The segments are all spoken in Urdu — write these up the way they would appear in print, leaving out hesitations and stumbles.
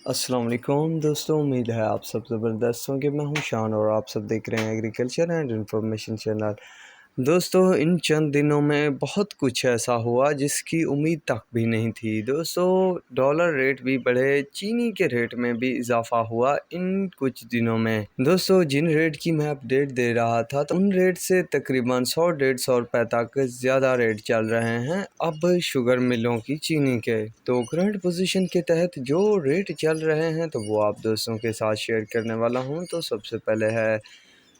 السلام علیکم دوستوں، امید ہے آپ سب زبردست ہوں گے۔ میں ہوں شان اور آپ سب دیکھ رہے ہیں ایگریکلچر اینڈ انفارمیشن چینل۔ دوستوں، ان چند دنوں میں بہت کچھ ایسا ہوا جس کی امید تک بھی نہیں تھی۔ دوستوں، ڈالر ریٹ بھی بڑھے، چینی کے ریٹ میں بھی اضافہ ہوا ان کچھ دنوں میں۔ دوستوں، جن ریٹ کی میں اپڈیٹ دے رہا تھا تو ان ریٹ سے تقریباً 100-150 روپے تک زیادہ ریٹ چل رہے ہیں اب شوگر ملوں کی چینی کے۔ تو کرنٹ پوزیشن کے تحت جو ریٹ چل رہے ہیں تو وہ آپ دوستوں کے ساتھ شیئر کرنے والا ہوں۔ تو سب سے پہلے ہے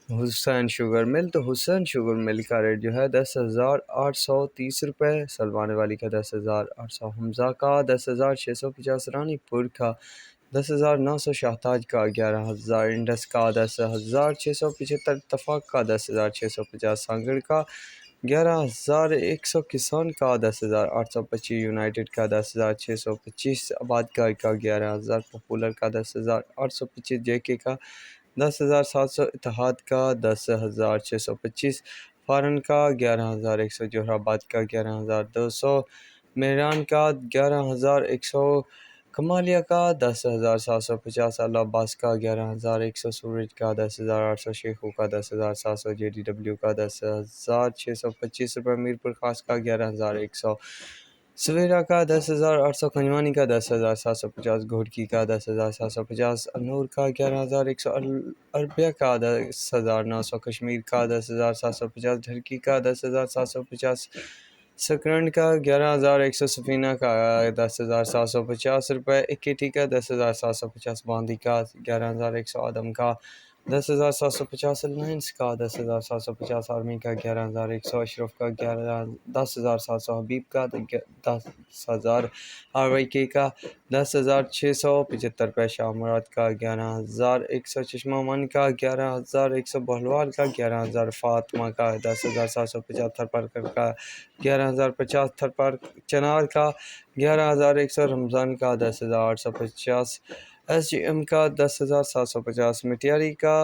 حسین شوگر مل۔ تو حسین شوگر مل کا ریٹ جو ہے 10,830 روپے، سلوانے والی کا 10,800، حمزہ کا 10,650، رانی پور کا 10,900، شاہتاج کا 11,000، انڈس کا 10,675، اتفاق کا 10,650، سانگڑ کا 11,100، کسان کا 10,825، یونائٹڈ کا 10,625، آباد کا 11,000، پاپولر کا 10,825، جے کے کا 10,700، اتحاد کا 10,625، فارن کا 11,100، جوہر آباد کا 11,200، میران کا 11,100، کمالیہ کا 10,750، اللہ عباس کا 11,100، سورج کا 10,800، شیخو کا 10,700، جے ڈی ڈبلیو کا 10,625 روپے، میرپور خاص کا 11,100، سویرا کا 10,800، کنجوانی کا 10,750، گھوڑکی کا 10,750، النور کا 11,100، عربیہ کا 10,900، کشمیر کا 10,750، ڈھرکی کا 10,750، سکرنڈ کا 11,100، سفینہ کا 10,750 روپے، اکیٹی کا 10,750، باندی کا 11,100، آدم کا 10,750، الائنس کا 10,750، آرمی کا 11,100، اشرف کا 10,700، حبیب کا 10,000، آر وائی کے کا 10,675 روپے، شاہ مراد کا 11,100، چشمہ من کا 11,100، بہلوال کا 11,000، فاطمہ کا 10,750، تھرپرکر کا 11,050، تھرپر چنار کا 11,100، رمضان کا 10,850، ایس جی ایم کا 10,750، مٹیاری کا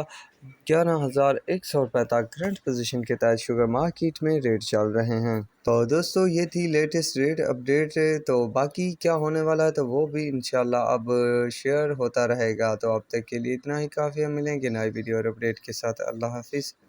11,100 روپے تک کرنٹ پوزیشن کے تحت شوگر مارکیٹ میں ریٹ چل رہے ہیں۔ تو دوستو، یہ تھی لیٹسٹ ریٹ اپڈیٹ۔ تو باقی کیا ہونے والا ہے تو وہ بھی انشاءاللہ اب شیئر ہوتا رہے گا۔ تو اب تک کے لیے اتنا ہی کافی ہے، ملیں گے نئی ویڈیو اور اپڈیٹ کے ساتھ۔ اللہ حافظ۔